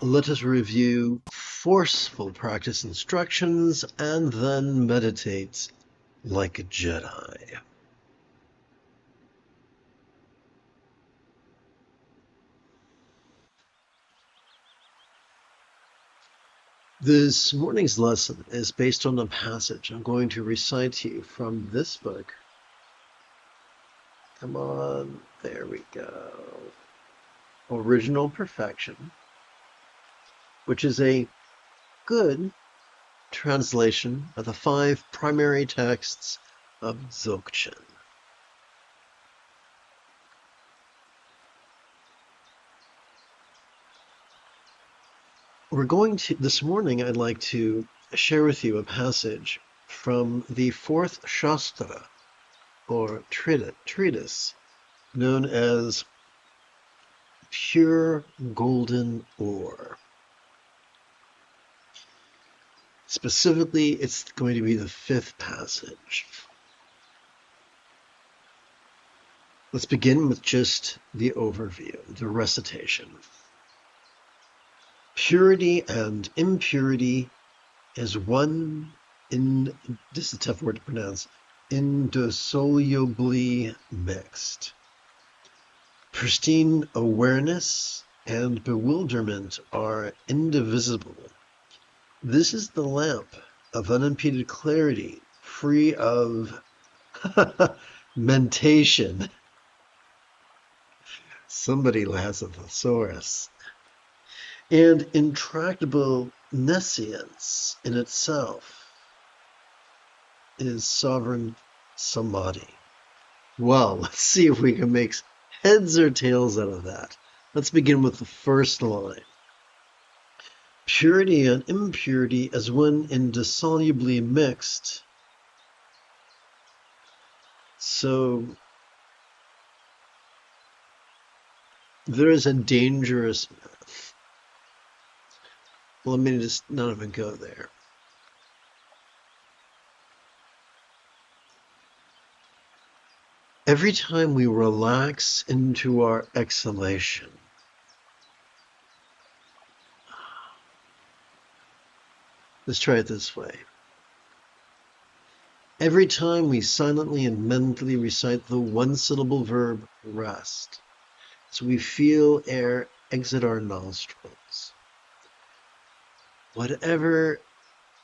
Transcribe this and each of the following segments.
Let us review forceful practice instructions and then meditate like a Jedi. This morning's lesson is based on a passage I'm going to recite to you from this book. Come on, there we go. Original Perfection, which is a good translation of the 5 primary texts of Dzogchen. This morning I'd like to share with you a passage from the 4th Shastra, or treatise, known as Pure Golden Ore. Specifically, it's going to be the 5th passage. Let's begin with just the overview, the recitation. Purity and impurity is one this is a tough word to pronounce, indissolubly mixed. Pristine awareness and bewilderment are indivisible. This is the lamp of unimpeded clarity, free of mentation. Somebody has a thesaurus. And intractable nescience in itself is sovereign samadhi. Well, let's see if we can make heads or tails out of that. Let's begin with the first line. Purity and impurity as one indissolubly mixed. So there is a dangerous myth. Well, let me just not even go there. Every time we relax into our exhalation, let's try it this way. Every time we silently and mentally recite the one-syllable verb rest, so we feel air exit our nostrils, whatever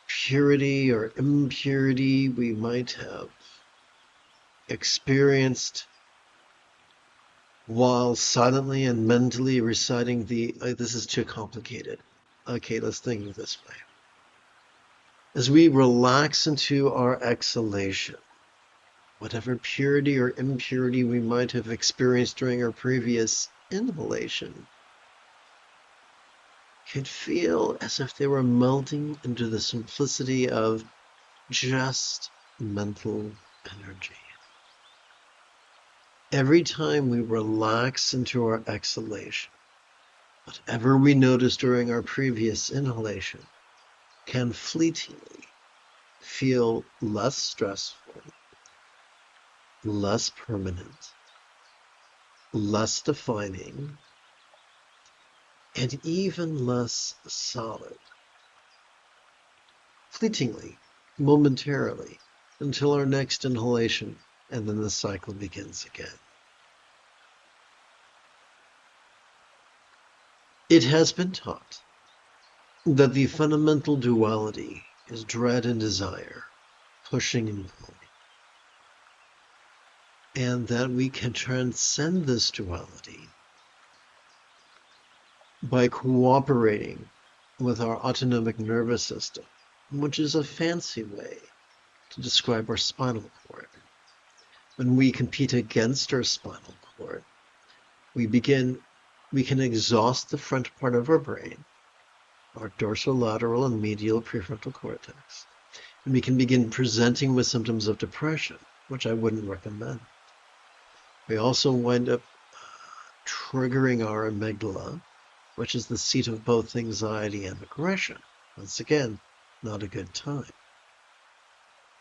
purity or impurity we might have experienced while silently and mentally reciting this is too complicated. Okay, let's think of it this way. As we relax into our exhalation, whatever purity or impurity we might have experienced during our previous inhalation can feel as if they were melting into the simplicity of just mental energy. Every time we relax into our exhalation, whatever we noticed during our previous inhalation can fleetingly feel less stressful, less permanent, less defining, and even less solid. Fleetingly, momentarily, until our next inhalation, and then the cycle begins again. It has been taught that the fundamental duality is dread and desire, pushing and pulling, and that we can transcend this duality by cooperating with our autonomic nervous system, which is a fancy way to describe our spinal cord. When we compete against our spinal cord, we can exhaust the front part of our brain, our dorsolateral and medial prefrontal cortex, and we can begin presenting with symptoms of depression, which I wouldn't recommend. We also wind up triggering our amygdala, which is the seat of both anxiety and aggression. Once again, not a good time.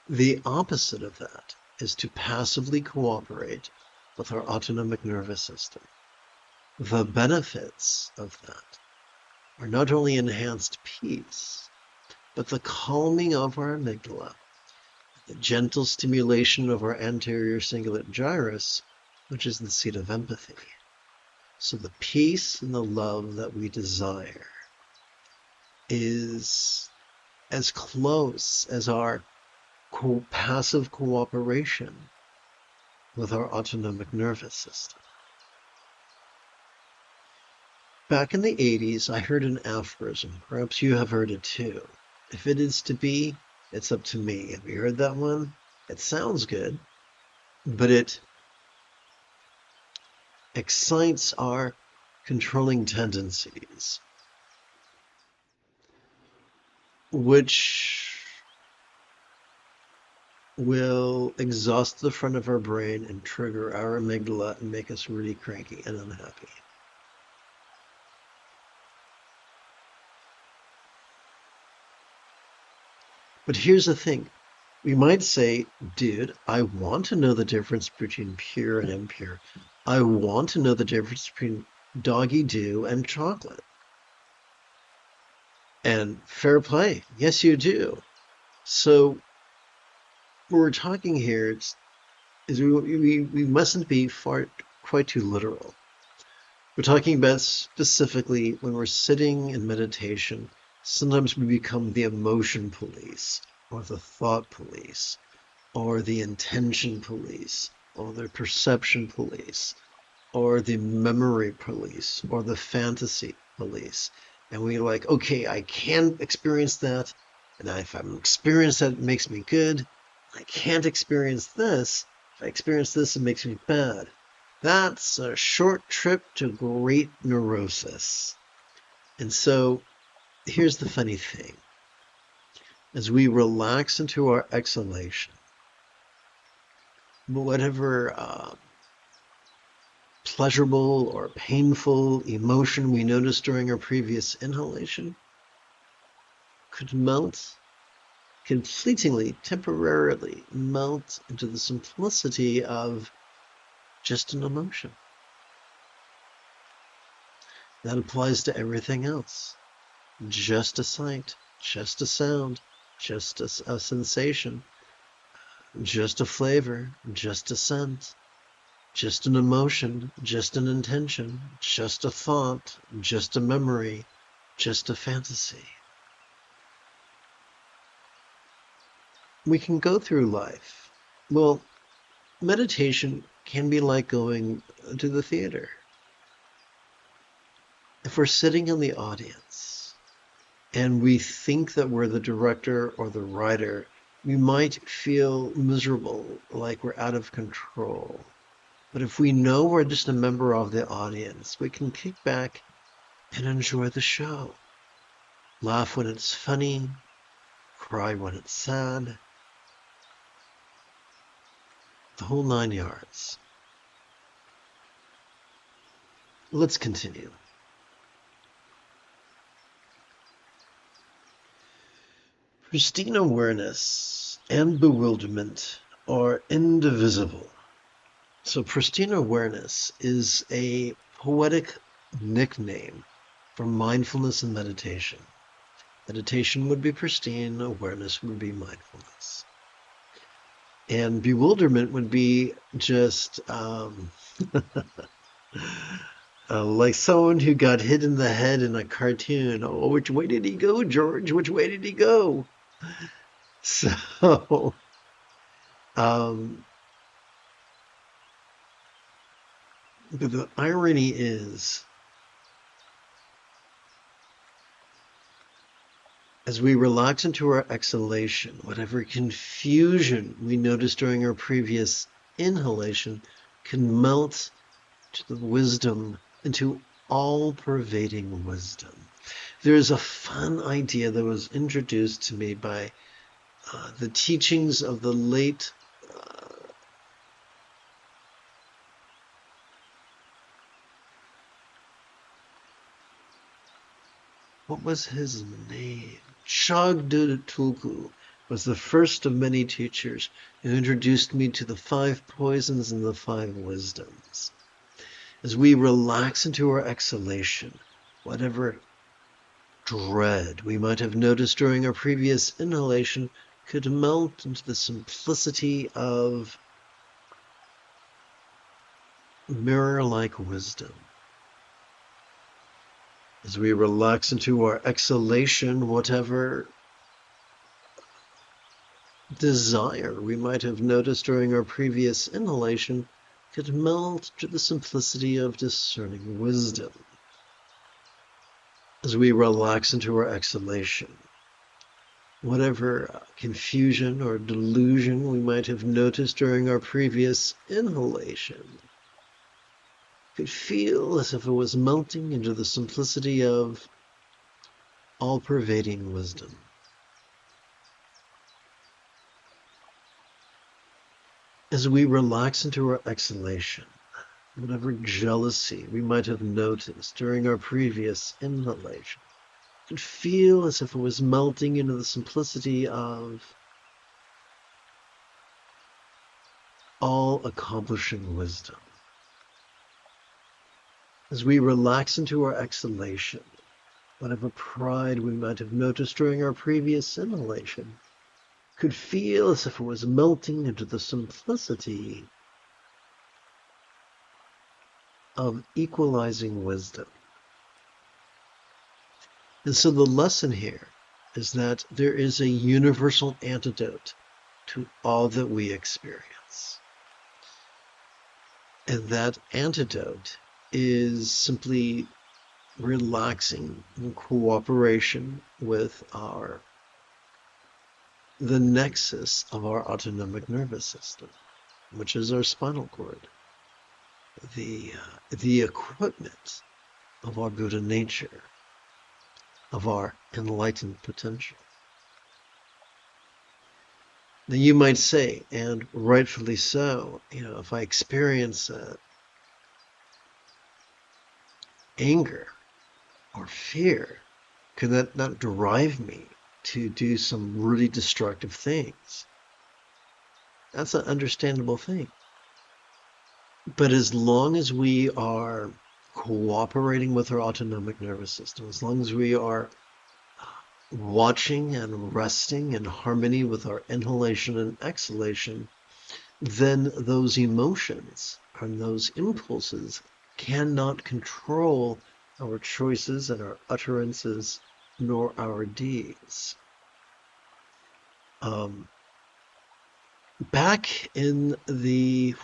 The opposite of that is to passively cooperate with our autonomic nervous system. The benefits of that are not only enhanced peace, but the calming of our amygdala, the gentle stimulation of our anterior cingulate gyrus, which is the seat of empathy. So the peace and the love that we desire is as close as our passive cooperation with our autonomic nervous system. Back in the 80s, I heard an aphorism. Perhaps you have heard it too. If it is to be, it's up to me. Have you heard that one? It sounds good, but it excites our controlling tendencies, which will exhaust the front of our brain and trigger our amygdala and make us really cranky and unhappy. But here's the thing. We might say, dude, I want to know the difference between pure and impure. I want to know the difference between doggy doo and chocolate. And fair play. Yes, you do. So what we're talking here is we mustn't be quite too literal. We're talking about specifically when we're sitting in meditation, sometimes we become the emotion police, or the thought police, or the intention police, or the perception police, or the memory police, or the fantasy police. And we're like, okay, I can't experience that. And if I'm experiencing that, it makes me good. I can't experience this. If I experience this, it makes me bad. That's a short trip to great neurosis. And so here's the funny thing. As we relax into our exhalation, whatever pleasurable or painful emotion we noticed during our previous inhalation could melt, can fleetingly, temporarily melt into the simplicity of just an emotion. That applies to everything else. Just a sight, just a sound, just a sensation, just a flavor, just a scent, just an emotion, just an intention, just a thought, just a memory, just a fantasy. We can go through life. Well, meditation can be like going to the theater. If we're sitting in the audience and we think that we're the director or the writer, we might feel miserable, like we're out of control. But if we know we're just a member of the audience, we can kick back and enjoy the show. Laugh when it's funny, cry when it's sad, the whole 9 yards. Let's continue. Pristine awareness and bewilderment are indivisible. So pristine awareness is a poetic nickname for mindfulness and meditation. Meditation would be pristine, awareness would be mindfulness. And bewilderment would be just like someone who got hit in the head in a cartoon. Oh, which way did he go, George? Which way did he go? So, but the irony is, as we relax into our exhalation, whatever confusion we noticed during our previous inhalation can melt to the wisdom, into all-pervading wisdom. There's a fun idea that was introduced to me by the teachings of the late what was his name? Chagdud was the first of many teachers who introduced me to the 5 poisons and the 5 wisdoms. As we relax into our exhalation, whatever dread we might have noticed during our previous inhalation could melt into the simplicity of mirror-like wisdom. As we relax into our exhalation, whatever desire we might have noticed during our previous inhalation could melt to the simplicity of discerning wisdom. As we relax into our exhalation, whatever confusion or delusion we might have noticed during our previous inhalation could feel as if it was melting into the simplicity of all-pervading wisdom. As we relax into our exhalation, whatever jealousy we might have noticed during our previous inhalation could feel as if it was melting into the simplicity of all-accomplishing wisdom. As we relax into our exhalation, whatever pride we might have noticed during our previous inhalation could feel as if it was melting into the simplicity of equalizing wisdom. And so the lesson here is that there is a universal antidote to all that we experience. And that antidote is simply relaxing in cooperation with the nexus of our autonomic nervous system, which is our spinal cord, the equipment of our Buddha nature, of our enlightened potential. Now you might say, and rightfully so, if I experience anger or fear, can that not drive me to do some really destructive things? That's an understandable thing. But as long as we are cooperating with our autonomic nervous system, as long as we are watching and resting in harmony with our inhalation and exhalation, then those emotions and those impulses cannot control our choices and our utterances, nor our deeds. Back in the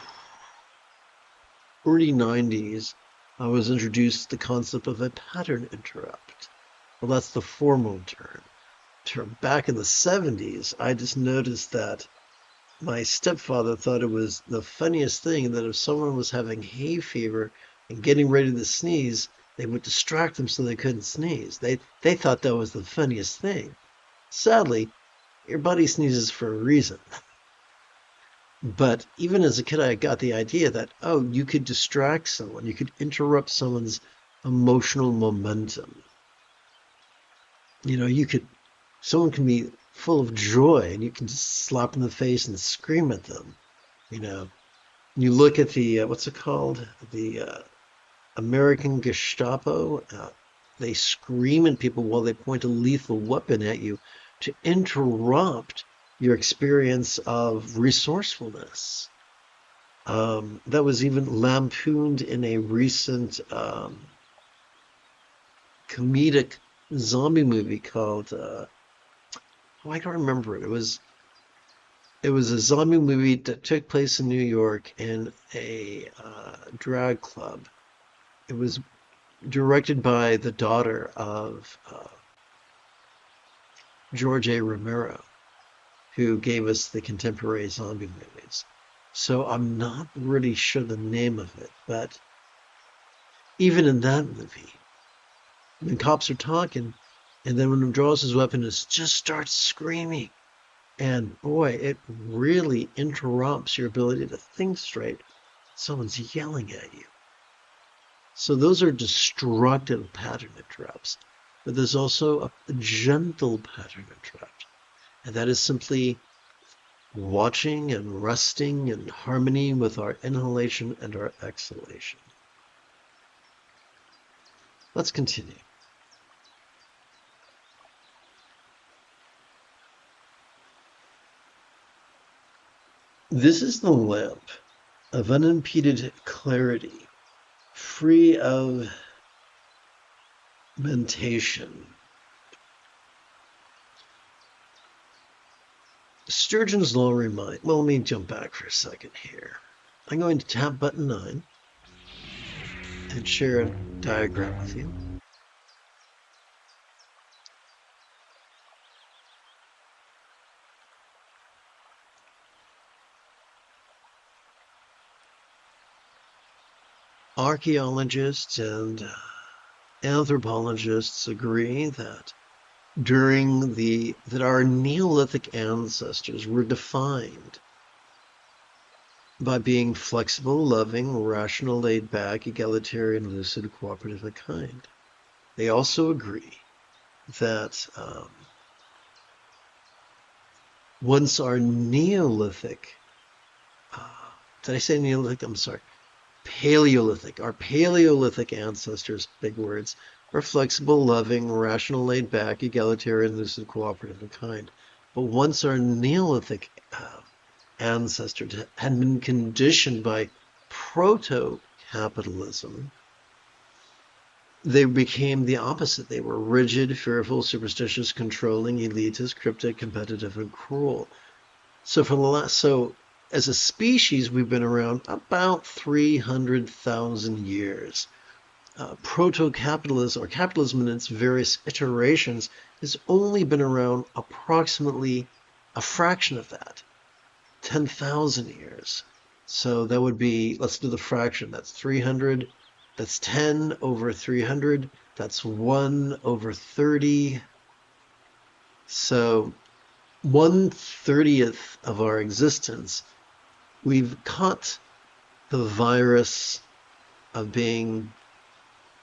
early 90s, I was introduced to the concept of a pattern interrupt. Well, that's the formal term. Back in the 70s, I just noticed that my stepfather thought it was the funniest thing that if someone was having hay fever and getting ready to sneeze, they would distract them so they couldn't sneeze. They thought that was the funniest thing. Sadly, your buddy sneezes for a reason. But even as a kid, I got the idea that, you could distract someone. You could interrupt someone's emotional momentum. Someone can be full of joy and you can just slap them in the face and scream at them. You look at the, what's it called? The American Gestapo. They scream at people while they point a lethal weapon at you to interrupt your experience of resourcefulness. That was even lampooned in a recent comedic zombie movie called, I don't remember it. It was a zombie movie that took place in New York in a drag club. It was directed by the daughter of George A. Romero, who gave us the contemporary zombie movies. So I'm not really sure the name of it, but even in that movie, when cops are talking, and then when he draws his weapon, it just starts screaming. And boy, it really interrupts your ability to think straight. Someone's yelling at you. So those are destructive pattern interrupts. But there's also a gentle pattern interrupt. And that is simply watching and resting in harmony with our inhalation and our exhalation. Let's continue. This is the lamp of unimpeded clarity, free of mentation. Sturgeon's law reminds, well, let me jump back for a second here. I'm going to tap button 9 and share a diagram with you. Archaeologists and anthropologists agree that that our Neolithic ancestors were defined by being flexible, loving, rational, laid back, egalitarian, lucid, cooperative, and kind. They also agree that once our Neolithic, did I say Neolithic? I'm sorry. Paleolithic. Our Paleolithic ancestors, big words, were flexible, loving, rational, laid back, egalitarian, lucid, cooperative, and kind. But once our Neolithic ancestors had been conditioned by proto-capitalism, they became the opposite. They were rigid, fearful, superstitious, controlling, elitist, cryptic, competitive, and cruel. So as a species, we've been around about 300,000 years. Proto-capitalism, or capitalism in its various iterations, has only been around approximately a fraction of that, 10,000 years. So that would be, let's do the fraction. That's 300. That's 10 over 300. That's 1 over 30. So 1/30th of our existence, we've caught the virus of being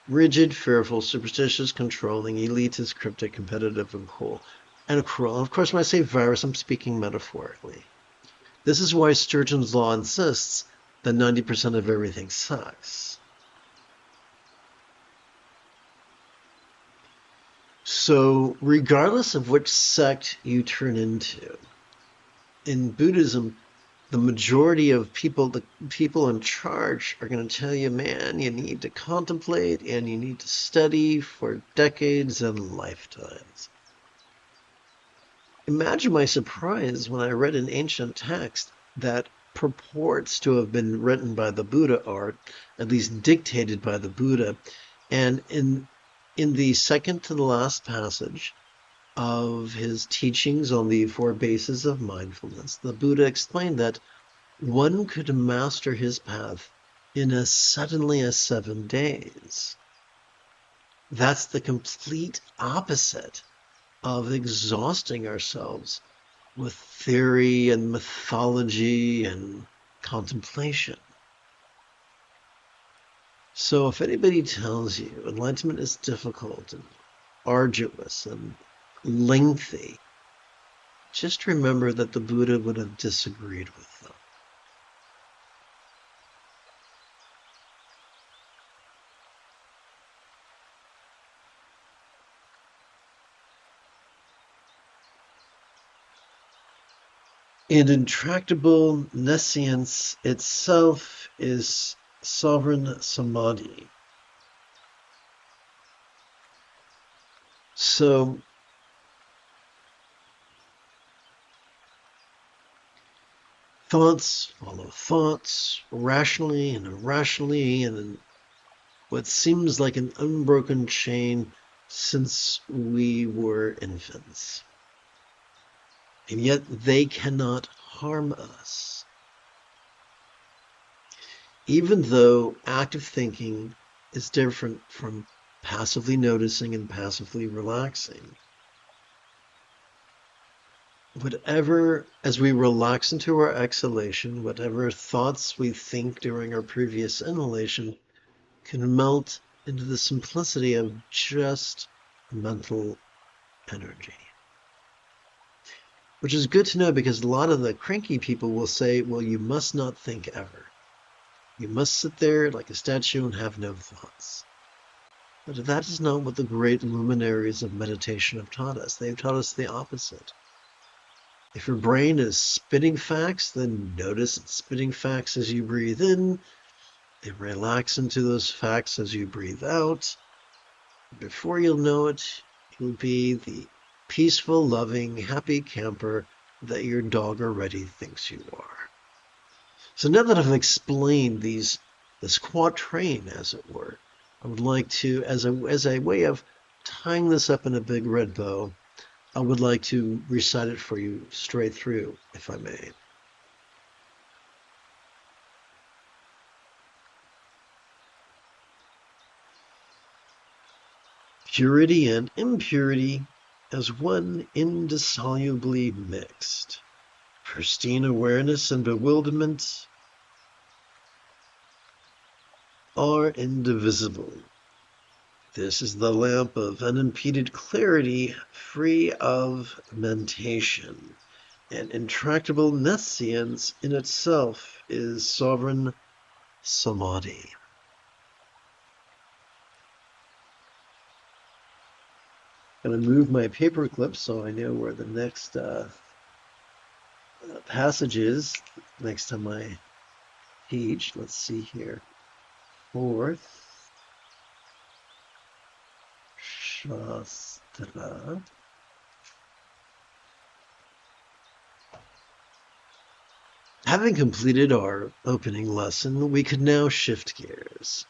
rigid, fearful, superstitious, controlling, elitist, cryptic, competitive, and cruel. And cruel. And of course, when I say virus, I'm speaking metaphorically. This is why Sturgeon's law insists that 90% of everything sucks. So regardless of which sect you turn into, in Buddhism, the majority of people, the people in charge, are going to tell you, man, you need to contemplate and you need to study for decades and lifetimes. Imagine my surprise when I read an ancient text that purports to have been written by the Buddha, or at least dictated by the Buddha. And in the second to the last passage of his teachings on the 4 bases of mindfulness, the Buddha explained that one could master his path in as suddenly as 7 days. That's the complete opposite of exhausting ourselves with theory and mythology and contemplation. So if anybody tells you enlightenment is difficult and arduous and lengthy, just remember that the Buddha would have disagreed with them. And intractable nescience itself is sovereign samadhi. So thoughts follow thoughts, rationally and irrationally, and in what seems like an unbroken chain since we were infants. And yet they cannot harm us. Even though active thinking is different from passively noticing and passively relaxing. Whatever, as we relax into our exhalation, whatever thoughts we think during our previous inhalation can melt into the simplicity of just mental energy. Which is good to know, because a lot of the cranky people will say, well, you must not think ever. You must sit there like a statue and have no thoughts. But that is not what the great luminaries of meditation have taught us. They've taught us the opposite. If your brain is spitting facts, then notice it's spitting facts as you breathe in, and relax into those facts as you breathe out. Before you'll know it, you'll be the peaceful, loving, happy camper that your dog already thinks you are. So now that I've explained this quatrain, as it were, I would like to, as a way of tying this up in a big red bow, I would like to recite it for you straight through, if I may. Purity and impurity as one indissolubly mixed. Pristine awareness and bewilderment are indivisible. This is the lamp of unimpeded clarity, free of mentation, and intractable nescience in itself is sovereign samadhi. I'm going to move my paper clip so I know where the next passage is next to my page. Let's see here. Fourth Shastra. Having completed our opening lesson, we could now shift gears.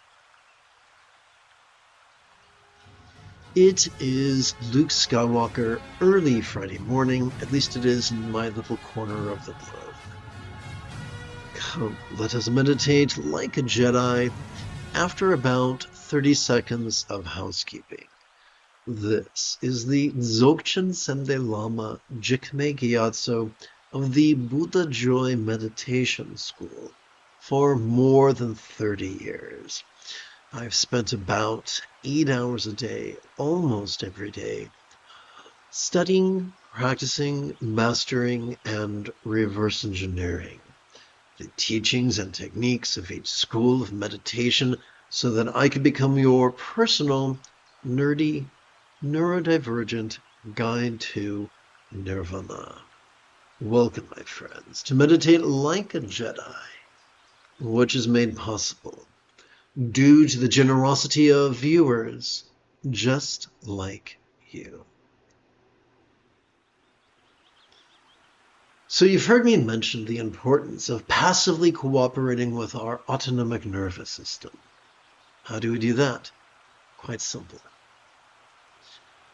It is Luke Skywalker early Friday morning, at least it is in my little corner of the globe. Come, let us meditate like a Jedi after about 30 seconds of housekeeping. This is the Dzogchen Sende Lama Jigme Gyatso of the Buddha Joy Meditation School for more than 30 years. I've spent about 8 hours a day, almost every day, studying, practicing, mastering, and reverse engineering the teachings and techniques of each school of meditation so that I could become your personal, nerdy, neurodivergent guide to nirvana. Welcome, my friends, to meditate like a Jedi, which is made possible due to the generosity of viewers just like you. So you've heard me mention the importance of passively cooperating with our autonomic nervous system. How do we do that? Quite simple.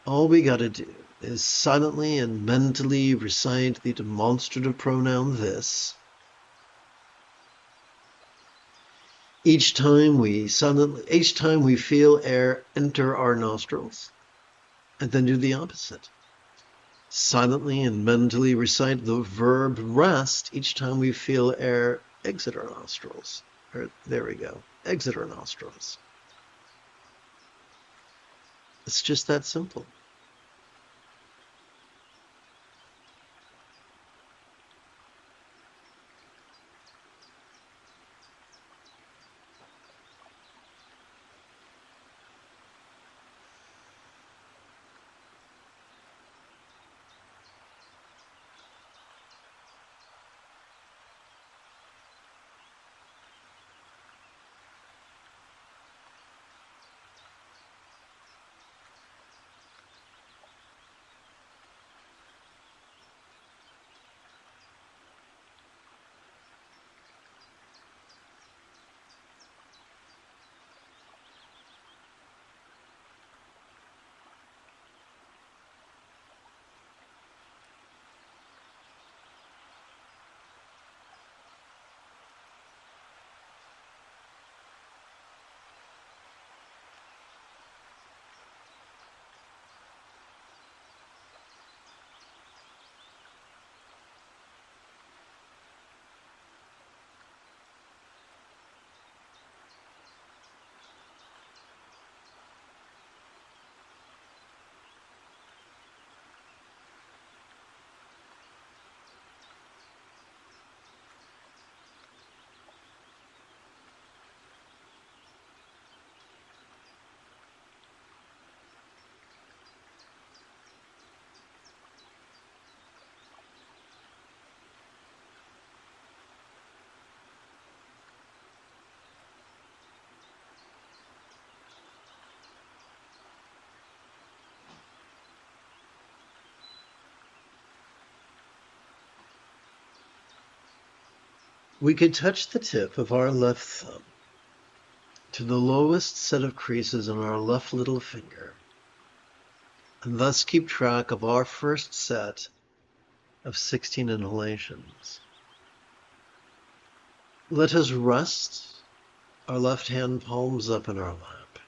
All we gotta do is silently and mentally recite the demonstrative pronoun this. Each time we feel air enter our nostrils, and then do the opposite. Silently and mentally recite the verb rest each time we feel air exit our nostrils. There we go, exit our nostrils. It's just that simple. We could touch the tip of our left thumb to the lowest set of creases on our left little finger, and thus keep track of our first set of 16 inhalations. Let us rest our left hand palms up in our lap.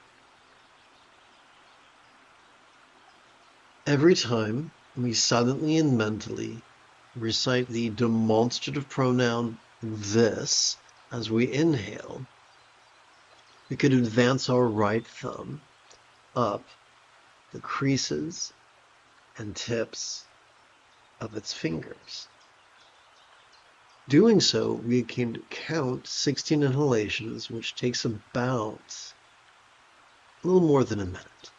Every time we silently and mentally recite the demonstrative pronoun this as we inhale, we could advance our right thumb up the creases and tips of its fingers. Doing so, we can count 16 inhalations, which takes about a little more than a minute.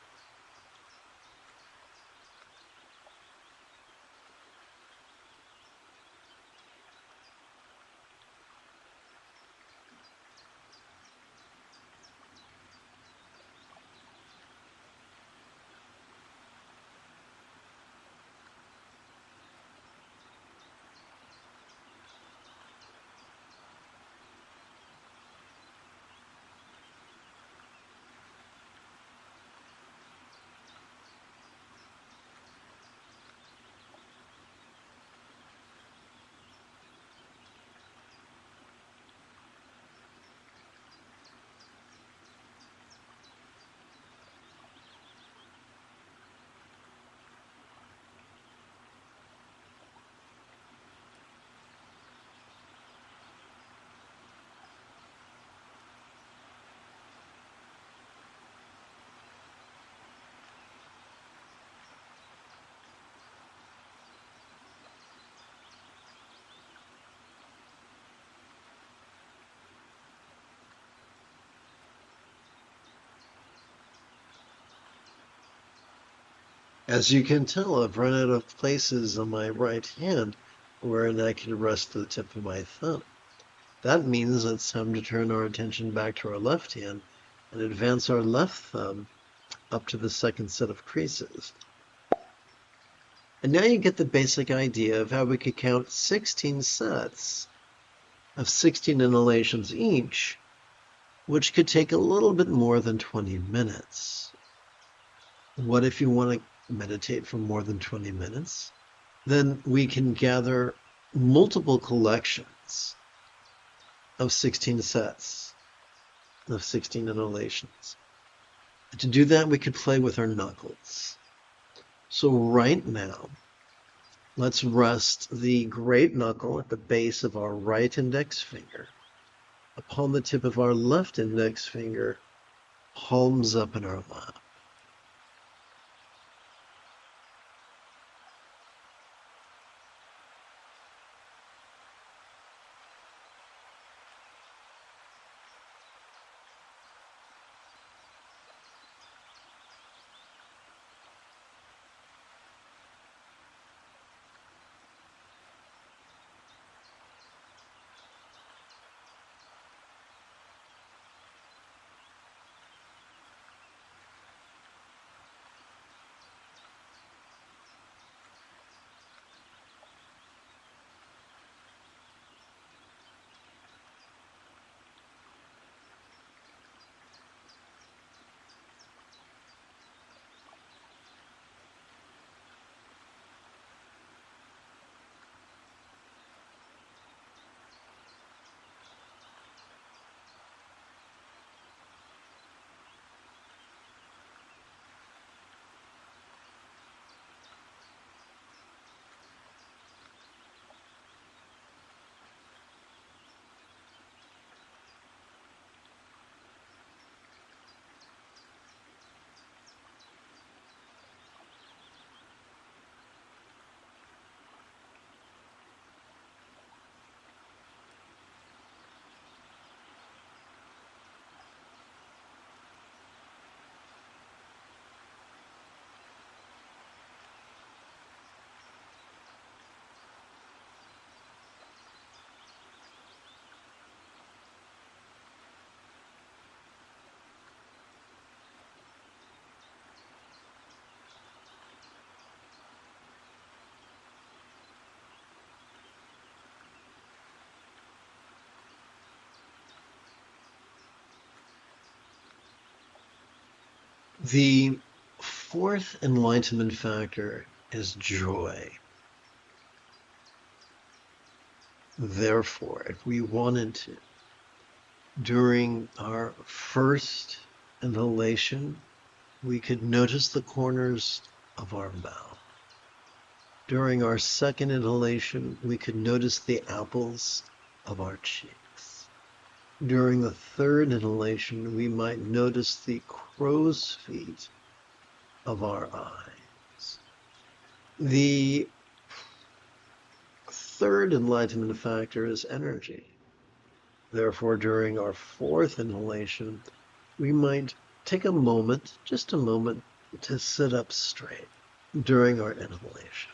As you can tell, I've run out of places on my right hand where I can rest the tip of my thumb. That means it's time to turn our attention back to our left hand and advance our left thumb up to the second set of creases. And now you get the basic idea of how we could count 16 sets of 16 inhalations each, which could take a little bit more than 20 minutes. What if you want to meditate for more than 20 minutes? Then we can gather multiple collections of 16 sets of 16 inhalations. To do that, we could play with our knuckles. So right now, let's rest the great knuckle at the base of our right index finger upon the tip of our left index finger, palms up in our lap. The fourth enlightenment factor is joy. Therefore, if we wanted to, during our first inhalation, we could notice the corners of our mouth. During our second inhalation, we could notice the apples of our cheeks. During the third inhalation, we might notice the crow's feet of our eyes. The third enlightenment factor is energy. Therefore, during our fourth inhalation, we might take a moment, just a moment, to sit up straight during our inhalation.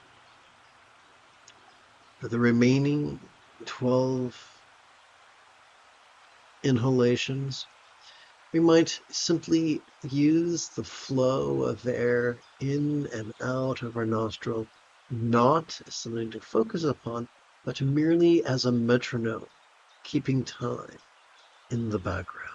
For the remaining 12 inhalations, we might simply use the flow of air in and out of our nostril, not as something to focus upon, but merely as a metronome, keeping time in the background.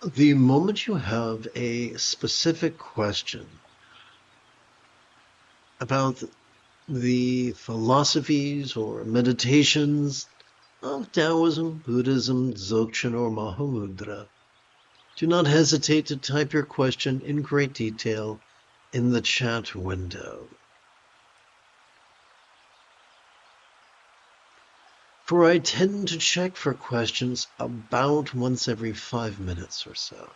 The moment you have a specific question about the philosophies or meditations of Taoism, Buddhism, Dzogchen, or Mahamudra, do not hesitate to type your question in great detail in the chat window. For I tend to check for questions about once every 5 minutes or so.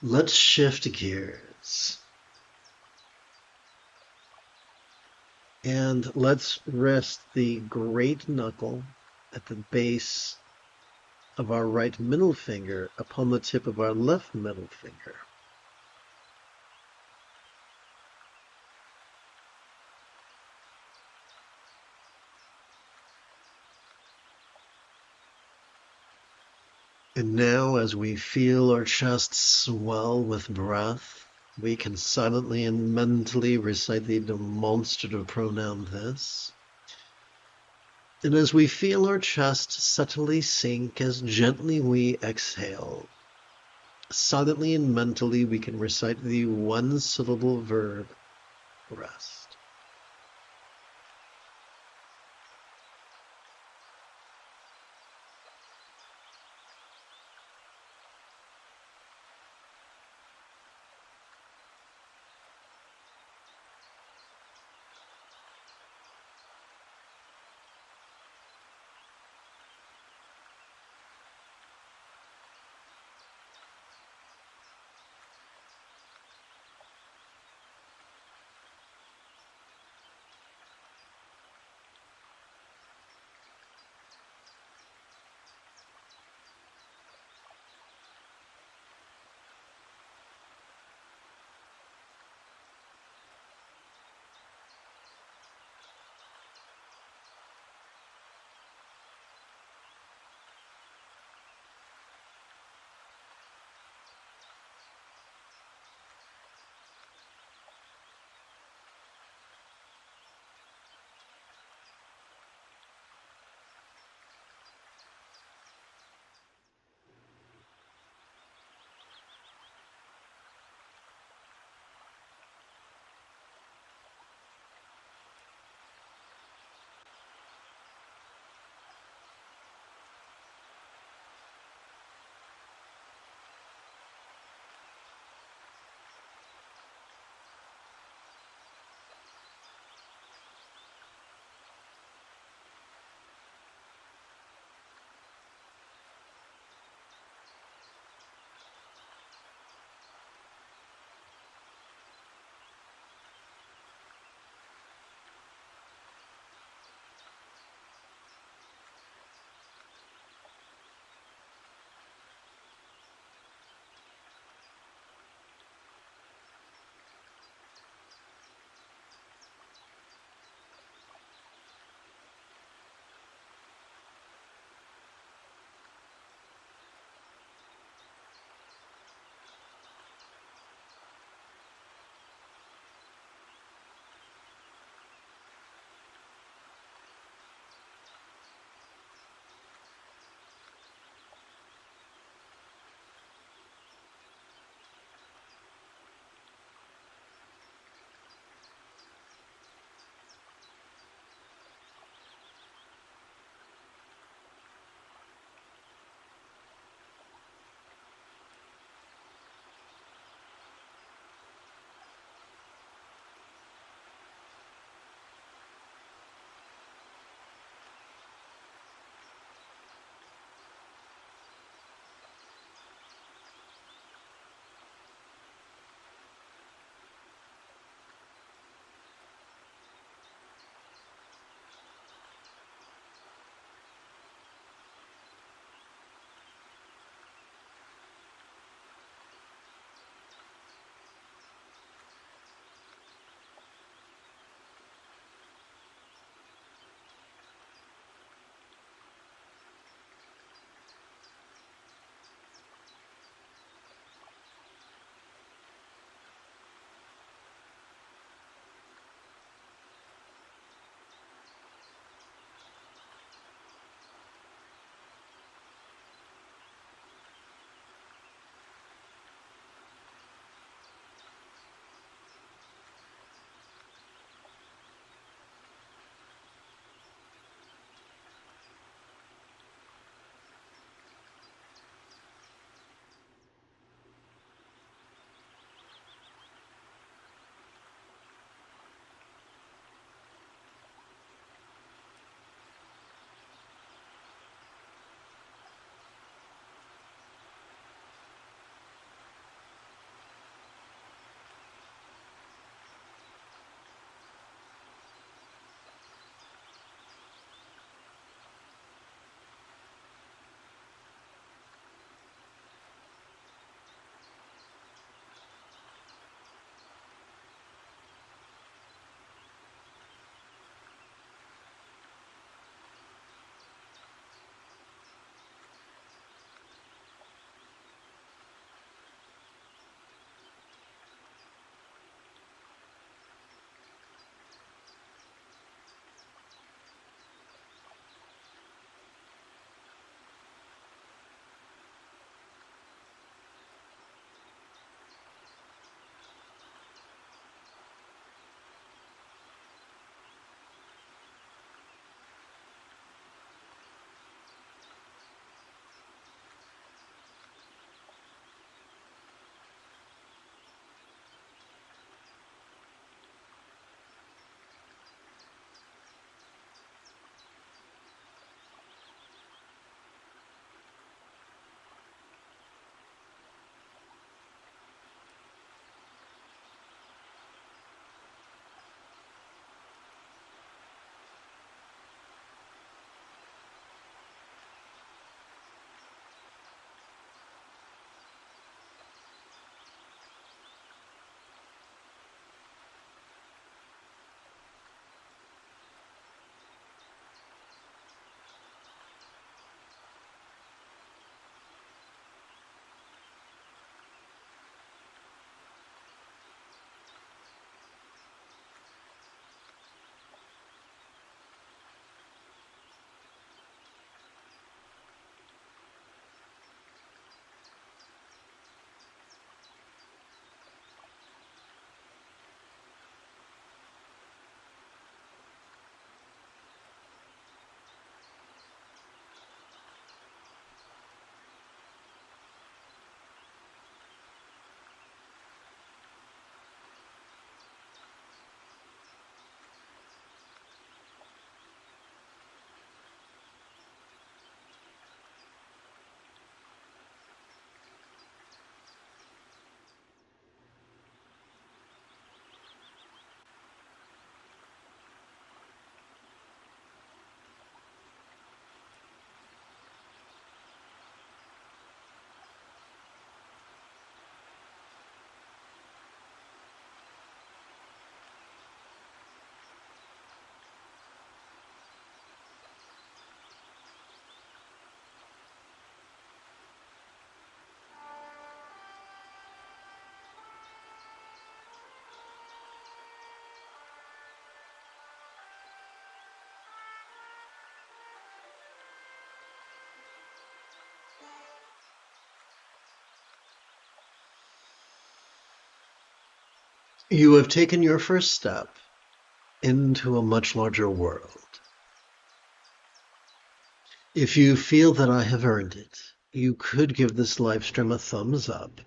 Let's shift gears and let's rest the great knuckle at the base of our right middle finger upon the tip of our left middle finger. And now, as we feel our chest swell with breath, we can silently and mentally recite the demonstrative pronoun this. And as we feel our chest subtly sink as gently we exhale, silently and mentally we can recite the one-syllable verb, rest. You have taken your first step into a much larger world. If you feel that I have earned it, you could give this live stream a thumbs up.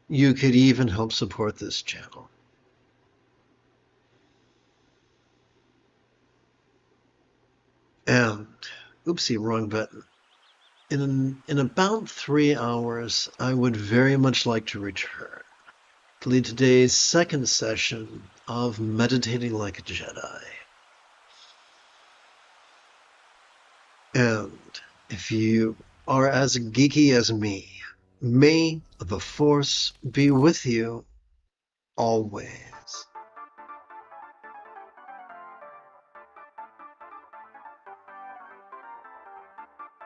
You could even help support this channel. And, oopsie, wrong button. In about 3 hours, I would very much like to return to lead today's second session of Meditating Like a Jedi. And if you are as geeky as me, may the Force be with you always.